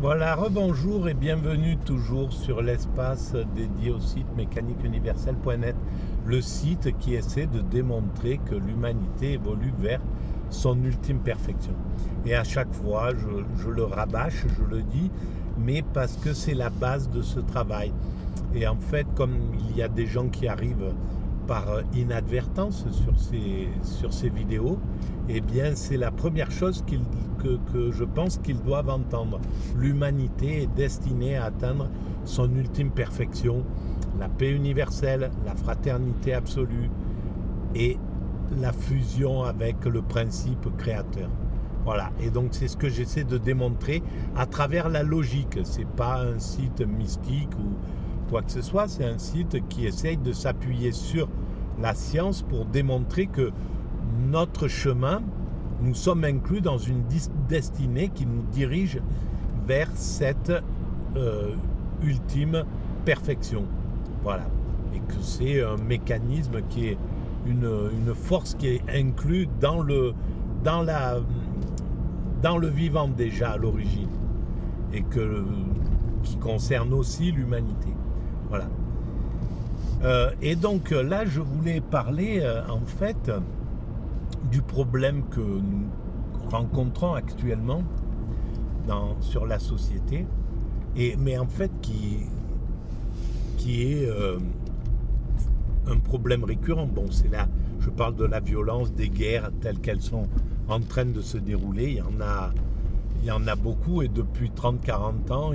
Voilà, rebonjour et bienvenue toujours sur l'espace dédié au site mécaniqueuniverselle.net, le site qui essaie de démontrer que l'humanité évolue vers son ultime perfection. Et à chaque fois, je le rabâche, je le dis, mais parce que c'est la base de ce travail. Et en fait, comme il y a des gens qui arrivent par inadvertance sur ces vidéos, eh bien c'est la première chose que je pense qu'ils doivent entendre. L'humanité est destinée à atteindre son ultime perfection, la paix universelle, la fraternité absolue et la fusion avec le principe créateur. Voilà, et donc c'est ce que j'essaie de démontrer à travers la logique. C'est pas un site mystique ou quoi que ce soit, c'est un site qui essaye de s'appuyer sur la science pour démontrer que notre chemin, nous sommes inclus dans une destinée qui nous dirige vers cette ultime perfection. Voilà, et que c'est un mécanisme qui est une force qui est inclue dans le vivant déjà à l'origine et qui concerne aussi l'humanité. Voilà. Et donc là, je voulais parler en fait du problème que nous rencontrons actuellement sur la société, mais en fait qui est un problème récurrent. Bon, c'est là, je parle de la violence, des guerres telles qu'elles sont en train de se dérouler. Il y en a beaucoup et depuis 30-40 ans,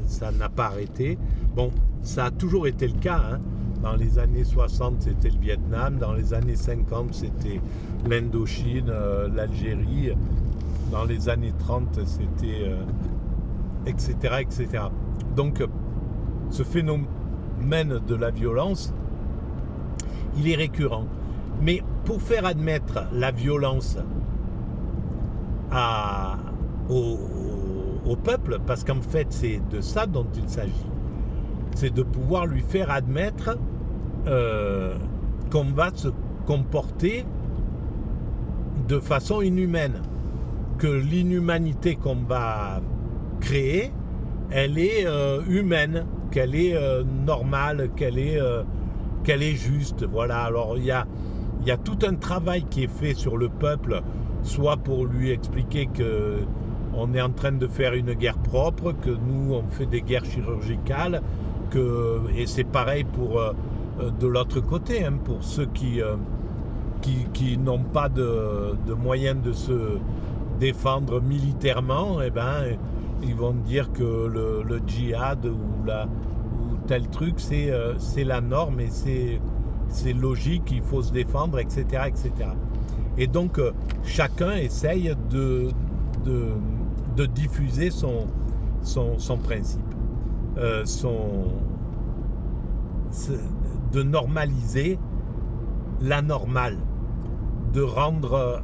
ça n'a pas arrêté. Bon, ça a toujours été le cas, hein. Dans les années 60, c'était le Vietnam. Dans les années 50, c'était l'Indochine, l'Algérie. Dans les années 30, c'était... etc., etc. Donc, ce phénomène de la violence, il est récurrent. Mais pour faire admettre la violence au peuple, parce qu'en fait, c'est de ça dont il s'agit, c'est de pouvoir lui faire admettre qu'on va se comporter de façon inhumaine, que l'inhumanité qu'on va créer, elle est humaine, qu'elle est normale, qu'elle est juste. Voilà. Alors il y a tout un travail qui est fait sur le peuple, soit pour lui expliquer que on est en train de faire une guerre propre, que nous on fait des guerres chirurgicales, et c'est pareil pour de l'autre côté, hein, pour ceux qui n'ont pas de moyens de se défendre militairement, eh ben, ils vont dire que le djihad ou tel truc, c'est la norme et c'est logique, il faut se défendre, etc. etc. Et donc, chacun essaye de diffuser son principe, de normaliser l'anormal, de rendre...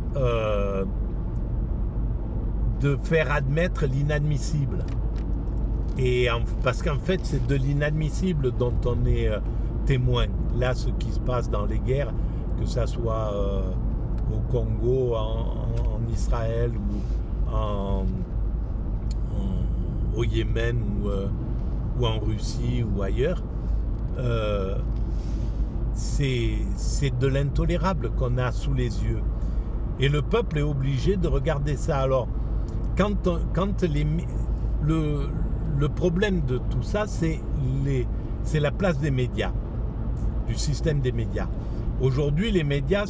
de faire admettre l'inadmissible. Et parce qu'en fait, c'est de l'inadmissible dont on est témoin. Là, ce qui se passe dans les guerres, que ça soit au Congo, en Israël ou au Yémen ou en Russie ou ailleurs, c'est de l'intolérable qu'on a sous les yeux. Et le peuple est obligé de regarder ça. Alors, le problème de tout ça, c'est la place des médias, du système des médias. Aujourd'hui, les médias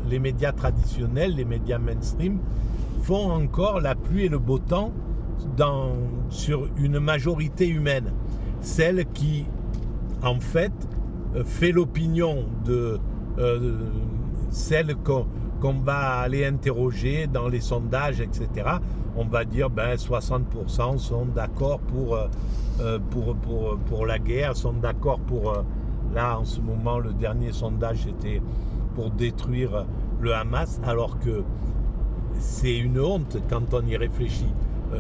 les médias traditionnels, les médias mainstream, font encore la pluie et le beau temps sur une majorité humaine. Celle qui, en fait, fait l'opinion de celle qu'on va aller interroger dans les sondages, etc. On va dire 60% sont d'accord pour la guerre, sont d'accord là en ce moment le dernier sondage était pour détruire le Hamas, alors que c'est une honte quand on y réfléchit.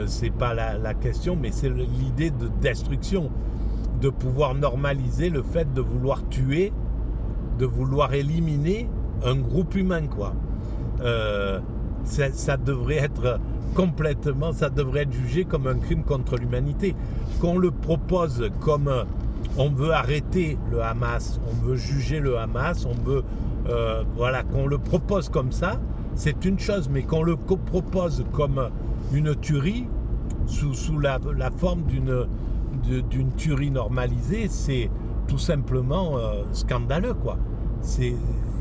C'est pas la question, mais c'est l'idée de destruction, de pouvoir normaliser le fait de vouloir tuer, de vouloir éliminer un groupe humain, quoi. ça devrait être complètement, ça devrait être jugé comme un crime contre l'humanité. Qu'on le propose comme on veut arrêter le Hamas, on veut juger le Hamas, on veut qu'on le propose comme ça, c'est une chose, mais qu'on le propose comme une tuerie sous la forme d'une tuerie normalisée, c'est tout simplement scandaleux, quoi.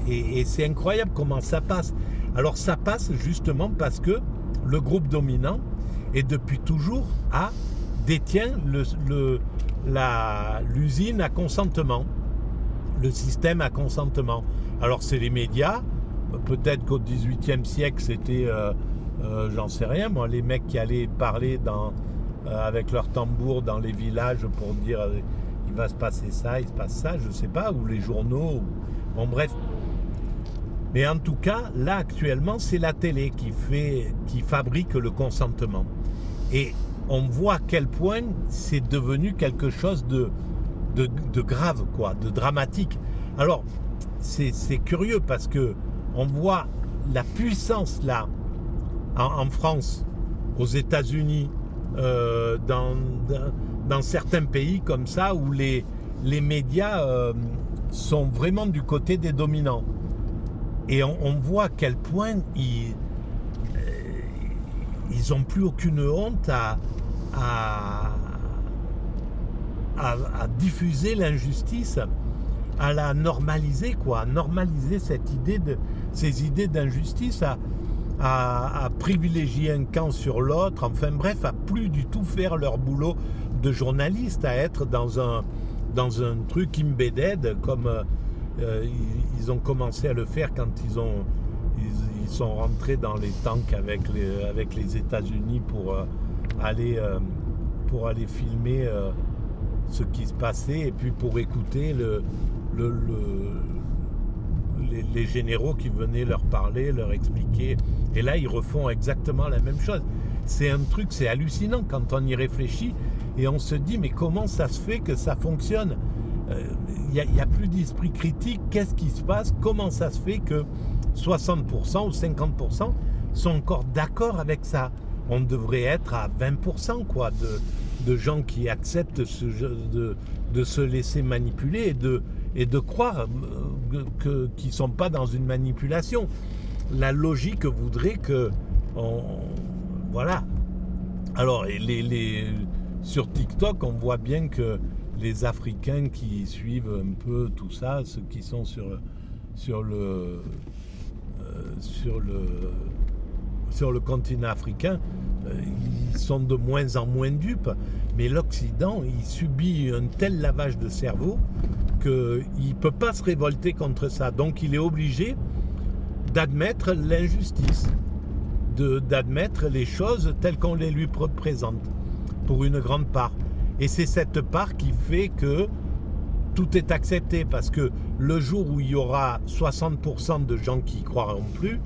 Et c'est incroyable comment ça passe. Alors ça passe justement parce que le groupe dominant, et depuis toujours, détient l'usine à consentement, le système à consentement. Alors c'est les médias, peut-être qu'au XVIIIe siècle c'était, j'en sais rien, moi, les mecs qui allaient parler avec leur tambour dans les villages pour dire il va se passer ça, il se passe ça, je sais pas, ou les journaux, bon bref. Mais en tout cas, là actuellement, c'est la télé qui fabrique le consentement. Et on voit à quel point c'est devenu quelque chose de grave, quoi, de dramatique. Alors, c'est curieux parce que on voit la puissance là, en France, aux États-Unis, dans certains pays comme ça, où les médias sont vraiment du côté des dominants. Et on voit à quel point ils n'ont plus aucune honte à diffuser l'injustice, à la normaliser, quoi, à normaliser ces idées d'injustice, à privilégier un camp sur l'autre, enfin bref, à plus du tout faire leur boulot de journaliste, à être dans un truc embedded comme ils ont commencé à le faire quand ils sont rentrés dans les tanks avec les États-Unis pour aller filmer ce qui se passait et puis pour écouter les généraux qui venaient leur parler, leur expliquer. Et là, ils refont exactement la même chose. C'est un truc, c'est hallucinant quand on y réfléchit et on se dit mais comment ça se fait que ça fonctionne ? Il n'y a plus d'esprit critique. Qu'est-ce qui se passe ? Comment ça se fait que 60% ou 50% sont encore d'accord avec ça ? On devrait être à 20% quoi, de gens qui acceptent de se laisser manipuler et de croire qu'ils ne sont pas dans une manipulation. La logique voudrait que... voilà. Alors, sur TikTok, on voit bien que les Africains qui suivent un peu tout ça, ceux qui sont sur le continent africain, ils sont de moins en moins dupes. Mais l'Occident, il subit un tel lavage de cerveau qu'il ne peut pas se révolter contre ça. Donc il est obligé d'admettre l'injustice, d'admettre les choses telles qu'on les lui présente, pour une grande part. Et c'est cette part qui fait que tout est accepté, parce que le jour où il y aura 60% de gens qui y croiront plus,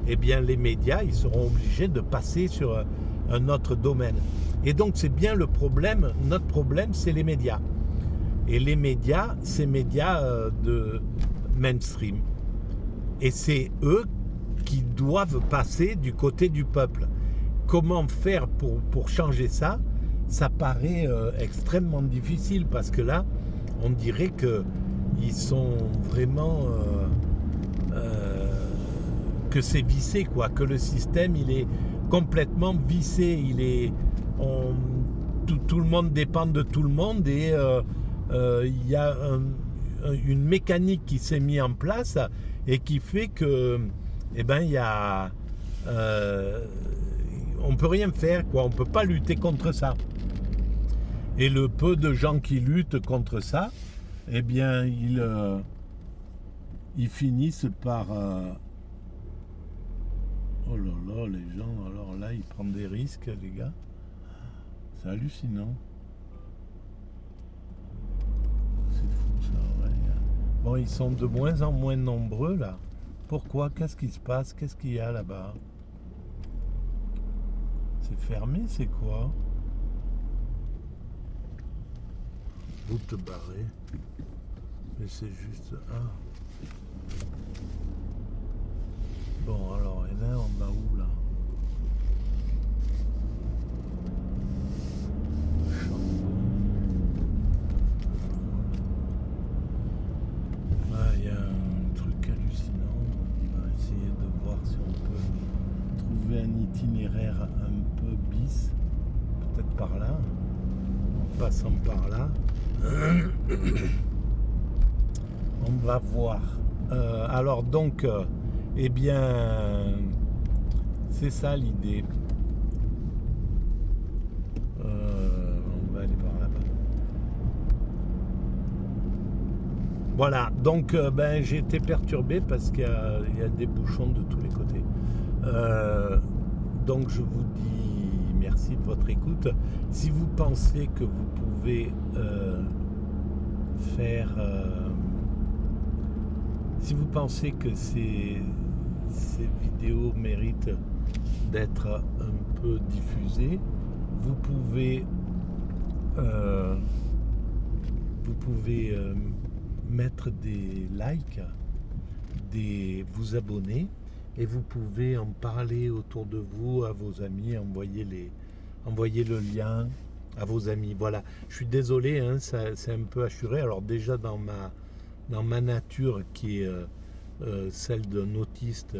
eh bien les médias, ils seront obligés de passer sur un autre domaine. Et donc c'est bien le problème, notre problème, c'est les médias. Et les médias, ces médias de mainstream. Et c'est eux qui doivent passer du côté du peuple. Comment faire pour changer ça ? Ça paraît extrêmement difficile, parce que là, on dirait qu'ils sont vraiment... que c'est vissé, quoi, que le système, il est complètement vissé. Tout le monde dépend de tout le monde, et il y a une mécanique qui s'est mise en place et qui fait que, eh ben, il y a... on peut rien faire, quoi. On peut pas lutter contre ça. Et le peu de gens qui luttent contre ça, eh bien, ils finissent par... Oh là là, les gens, alors là, ils prennent des risques, les gars. C'est hallucinant. C'est fou, ça, ouais. Bon, ils sont de moins en moins nombreux, là. Pourquoi ? Qu'est-ce qui se passe ? Qu'est-ce qu'il y a là-bas ? C'est fermé, c'est quoi ? Route barrée. Mais c'est juste... Bon, alors, et là, on va où, là? Chambon. Ah, il y a un truc hallucinant. On va essayer de voir si on peut trouver un itinéraire un peu bis. Peut-être par là, en passant par là. On va voir. Alors donc, eh bien, c'est ça l'idée. On va aller par là-bas. Voilà, donc ben, j'ai été perturbé parce qu'il y a des bouchons de tous les côtés. Euh, donc je vous dis merci de votre écoute. Si vous pensez que vous pouvez faire... si vous pensez que ces vidéos méritent d'être un peu diffusées, vous pouvez, euh, vous pouvez mettre des likes, vous abonner et vous pouvez en parler autour de vous à vos amis, envoyer le lien à vos amis. Voilà, je suis désolé, hein, c'est un peu assuré. Alors déjà dans ma nature qui est celle d'un autiste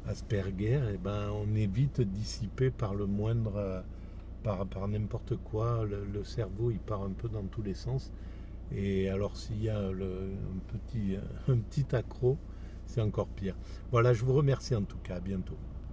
Asperger, et ben, on est vite dissipé par le moindre, par n'importe quoi. Le cerveau il part un peu dans tous les sens. Et alors s'il y a un petit accro, c'est encore pire. Voilà, je vous remercie en tout cas. À bientôt.